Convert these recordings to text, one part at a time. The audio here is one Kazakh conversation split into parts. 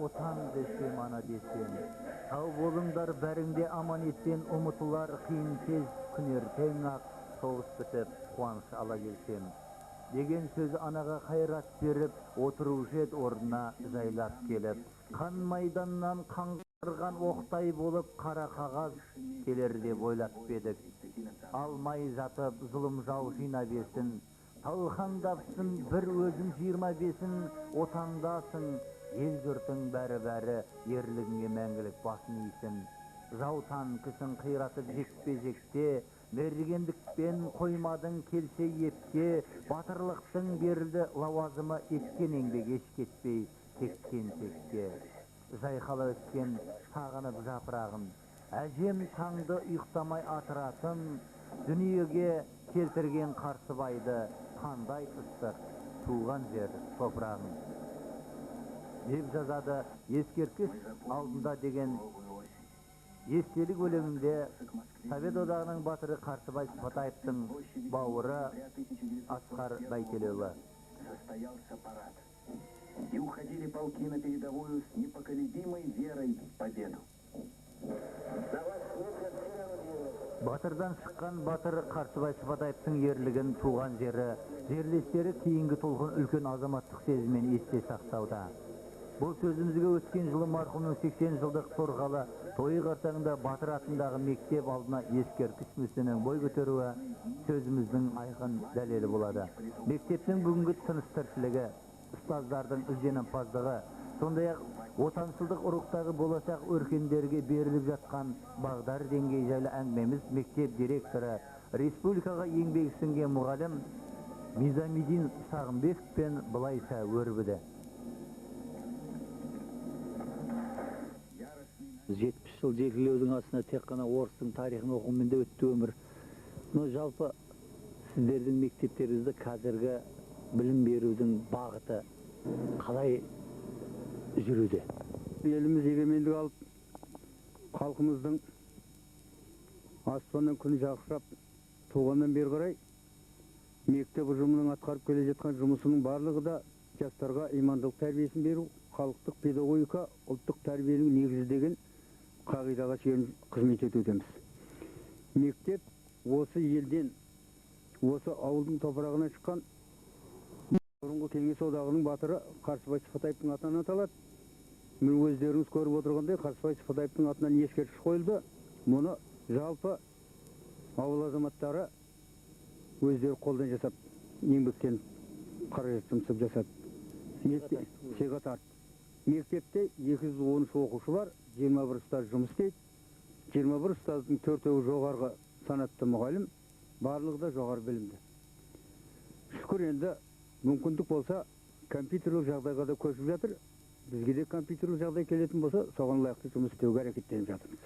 отан десем, ана десем. Сау болыңдар бәріңде аман естен, ұмытылар қиын тез күнер тең ақ, соғыс бітіп қуаныш ала келсем. Деген сөз анаға қайрат беріп, отырушы ед орнына жайлап келіп. Қан майданнан қаңғырған оқтай болып, қара қағаз келер деп ойлап едік. Алмай жатып зұлым жау жинап есін, талқандапсың бір өзің 25-ін, отандасың, ел жұртың бәрі ерлігіңе мәңгілік басын исін. Жау танкісін қиратып жекпе-жекте, мергендікпен қоймадың келсе епке, батырлықтың берілді лауазымы, еткен еңбек еш кетпей тектен текке. Жайқала өскен сағынып жапырағын, әжем таңды ұйықтамай атыратын, дүниеге келтірген Қарсыбайды, қандай ыстық туған жер топырағын. Деп жазады ескерткіш алдында деген естелік өлеңінде Совет одағының батыры Қарсыбай Сыпатаевтың бауыры Асқар Байтелеұлы. Состоялся парад, и уходили полки на передовую с непоколебимой верой в победу. Батырдан шыққан батыр Қарсыбай Сыпатаевтың ерлігін туған жері, жерлестері кейінгі толқын үлкен азаматтық сезіммен есте сақтауда. Бұл сөзімізге өткен жылы марқұмның 80 жылдық торғалы тойы қарсаңында Батыр атындағы мектеп алдына ескерткіш мүсінінің бой көтеруі сөзіміздің айқын дәлелі болады. Мектептің бүгінгі тыныс-тіршілігі, ұстаздардың ізденімпаздығы, сондай-ақ отаншылдық ұрықтағы болашақ өркендерге беріліп жатқан бағдар деңгей жайлы әңгімеміз мектеп директоры, республикаға еңбегі сіңген мұғалім Мизамидин Сағымбековпен былайша өрбіді. 70 жыл жекілеудің астына тек қана орыстың тарихын оқумен де өтті өмір. Жалпы сіздердің мектептеріңізді қазіргі білім берудің бағыты қалай жүруде? Еліміз егемендік алып, халқымыздың аспаннан күн жақсырап туғаннан бері қарай мектеп ұжымының атқарып келе жатқан жұмысының барлығы да жастарға имандылық тәрбиесін беру, халықтық педагогика, ұлттық тәрбиенің негізі деген қағидаға сүйеніп қызмет етудеміз. Мектеп осы елден, осы ауылдың топырағынан шыққан бұрынғы Кеңес одағының батыры Қарсыбай Сыпатаевтың атынан аталады. Мен өздеріңіз көріп отырғандай Қарсыбай Сыпатаевтың атынан ескерткіш қойылды. Мұны жалпы ауыл азаматтары өздері қолдан жасап, еңбектен қаражат жұмсап жасады. Сыйға тартты. Мектепте 213 оқушы бар, 21 ұстаз жұмыс істейді. 21 ұстаздың 4-еуі жоғарғы санатты мұғалім, барлығы да жоғары білімді. Шүкір, енді мүмкіндік болса, компьютерлік жағдайға да көшіп жатыр. Бізге де компьютерлік жағдай келетін болса, соған лайықты жұмыс істеуге әрекеттеніп жатырмыз.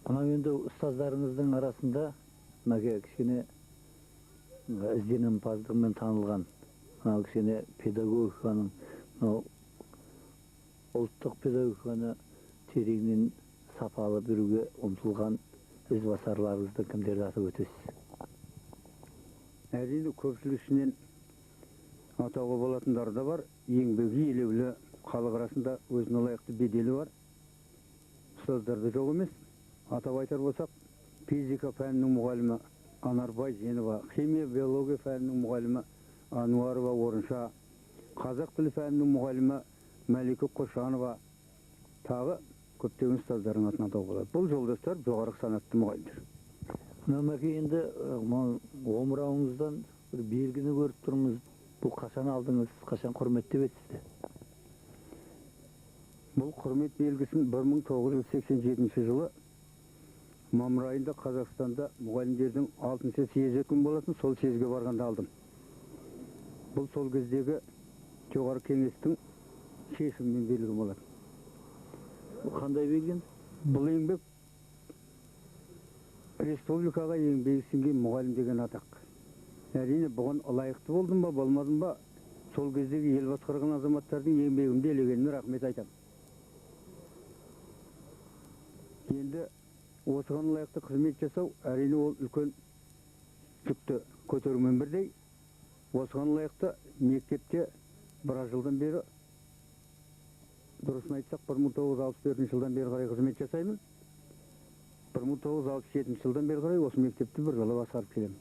Анау енді ұстаздарыңыздың арасында кішкене ізденімпаздығымен танылған, кішкене педагогиканың, ұлттық педагогиканы тереңнен сапалы беруге ұмтылған ізбасарларыңызды кімдерді атап өтесіз? Әрине көпшілік ішінен атауға болатындары да бар. Еңбегі елеулі, халық арасында өзіне лайықты беделі бар ұстаздарды жоқ емес. Атап айтар болсақ, физика пәнінің мұғалімі Анарбай Женова, химия биология пәнінің мұғалімі Ануарова Орынша, қазақ тілі пәнінің мұғалімі Мәлике Қошанова, тағы көптеген ұстаздардың атын атау болады. Бұл жолдастар жоғарғы санатты мұғалімдер. Мәке, енді омырауыңыздан бір белгіні көріп тұрмыз. Бұл қашан алдыңыз, қашан құрметтеп етсізді? Бұл құрмет белгісін 1987 жылы мамыр айында Қазақстанда мұғалімдердің 6-шы съезі өткен болатын, сол съезге барғанда алдым. Бұл сол кездегі жоғары кеңестің шешімімен берілген болады. Қандай белгі? Бұл еңбек республикаға еңбегі сіңген мұғалім деген атақ. Әрине бұған лайықты болдым ба, болмадым ба, сол кездегі ел басқарған азаматтардың еңбегімді елегеніне рахмет айтам. Енді осыған лайықты қызмет жасау, әрине ол үлкен жүкті көтерумен бірдей. Осыған лайықты мектепте біраз жылдан бері дұрысын айтсақ 1964 жылдан бері қарай қызмет жасаймын. 1967 жылдан бері қарай осы мектепті бір жолы басқарып келемін.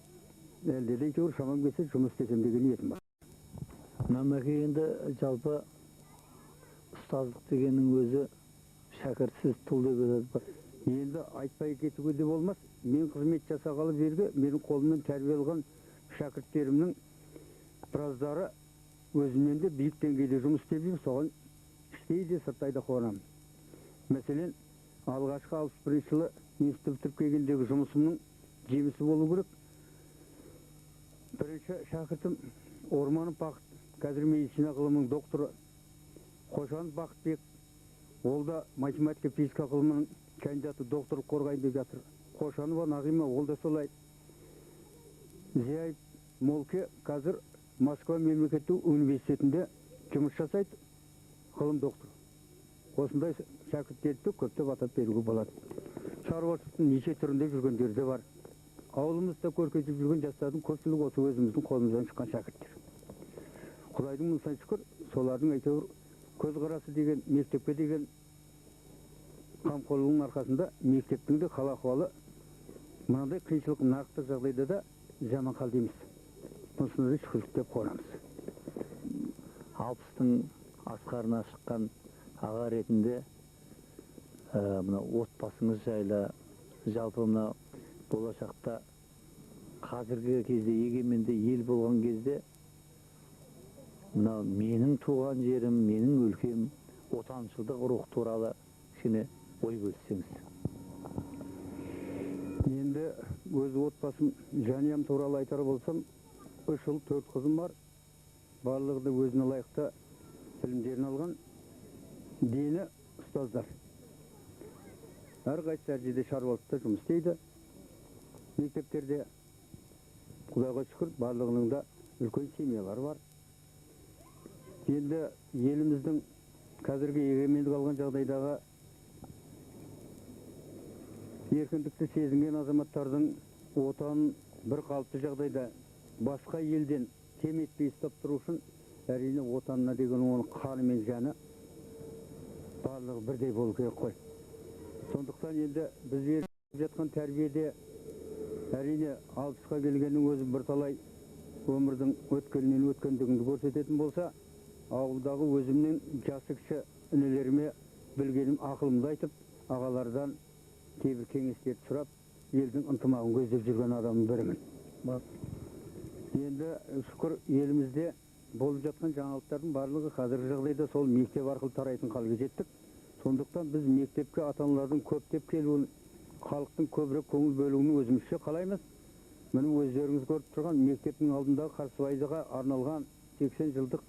Әлде де әйтеуір шамам келсе жұмыс істесем деген ниетім бар. Мәмәке, енді жалпы ұстаздық дегеннің өзі шәкіртсіз тұл деп айтады. Енді айтпай кетуге де болмас. Мен қызмет жасағалы бергі менің қолымнан тәрбие алған шәкірттерімнің бираздары өзімнен де биік деңгейде жұмыс істеп жүр, соған іштей де сырттай да қуанамын. Мәселен, алғашқы 61 жылы институт бітіріп келгендегі жұмысымның жемісі болу керек. Бірінші шәкіртім Орманов Бақыт, қазір медицина ғылымының докторы Қошанов Бақытбек, ол да математика физика ғылымының кандидаты, докторлық қорғайын деп жатыр. Қошанова Нағима, ол да солай. Зияев Молке қазір Москва мемлекеттік университетінде жұмыс жасайды, ғылым докторы. Осындай шәкірттерді көптеп атап беруге болады. Шаруашылықтың неше түрінде жүргендері де бар. Ауылымызда көркейтіп жүрген жастардың көпшілігі осы өзіміздің қолымыздан шыққан шәкірттер. Құдайдың мұнысына шүкір, солардың әйтеуір көзқарасы деген, мектепке деген қамқорлығының арқасында мектептің де қал ахуалы мынандай қиыншылық нақты жағдайда да жаман халде емес. Мұнысына да шүкірлік деп қуанамыз. 60-тың асқарына шыққан аға ретінде мына отбасыңыз жайлы, жалпы мына болашақта қазіргі кезде егеменді ел болған кезде мына менің туған жерім, менің өлкем, отаншылдық рух туралы кішкене ой бөліссеңіз. Енді өз отбасым, жанұям туралы айтар болсам, 3 ұл, 4 қызым бар. Барлығы да өзіне лайықты білімдерін алған, дені ұстаздар. Әрқайсысы әр жерде шаруашылықта жұмыс істейді. Мектептерде Құдайға шүкір барлығының да үлкен семьялары бар. Енді еліміздің қазіргі егемендік алған жағдайдағы еркіндікті сезінген азаматтардың отанын бір қалыпты жағдайда басқа елден кем етпей ұстап тұру үшін әрине отанына деген оның қаны мен жаны барлығы бірдей болу керек қой. Сондықтан енді біз беріп жатқан тәрбиеде әрине 60-қа келгеннің өзі бірталай өмірдің өткенінен өткендігіңді көрсететін болса, ауылдағы өзімнің жасы кіші інілеріме білгенім ақылымды айтып, ағалардан кейбір кеңестерді сұрап, елдің ынтымағын көздеп жүрген адамның бірімін. Енді шүкір елімізде болып жатқан жаңалықтардың барлығы қазіргі жағдайда сол мектеп арқылы тарайтын халге жеттік. Сондықтан біз мектепке ата-аналардың көптеп келуін, халықтың көбірек көңіл бөлуін өзімізше қалаймыз. Міне өздеріңіз көріп тұрған мектептің алдындағы Қарсыбайдыға арналған 80 жылдық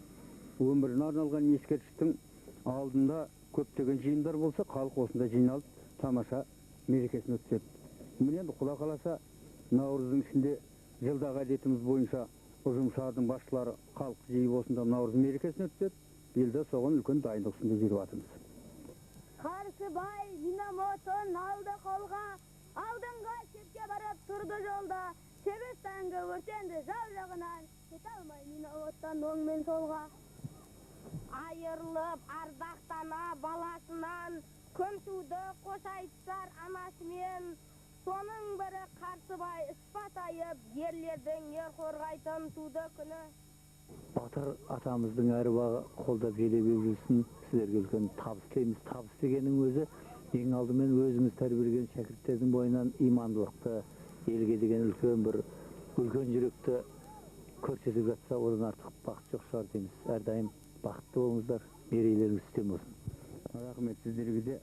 өміріне арналған ескерткіштің алдында көптеген жиындар болса, халық осында жиналып тамаша мерекесін өткізеді. Міне енді Құда қаласа наурыздың ішінде жылдағы әдетіміз бойынша ұжымшардың басшылары халық жиып осында наурыз мерекесін өткізеді. Елде соған үлкен дайындық үстінде жүріп жатырмыз. Қарсыбай минометін алды қолға, алдыңға шепке барып тұрды жолда, себес таңғы өртенді жау жағынан, кете алмай минометтен оң мен солға. Айырылып ардақтана баласынан, көмсуді қош айтысар анасымен, соның бірі Қарсыбай Ыспатайып, ерлердің ер қорғайтын туды күні. Батыр атамыздың әруағы қолдап желе берілсін, сіздерге үлкен табыс тілейміз. Табыс дегеннің өзі ең алдымен өзіңіз тәрбиелеген шәкірттердің бойынан имандылықты, елге деген үлкен жүректі көрсетіп жатса, одан артық бақыт жоқ шығар дейміз. Әрдайым бақытты болыңыздар, мерейлеріңіз үстем болсын. Рахмет, сіздерге де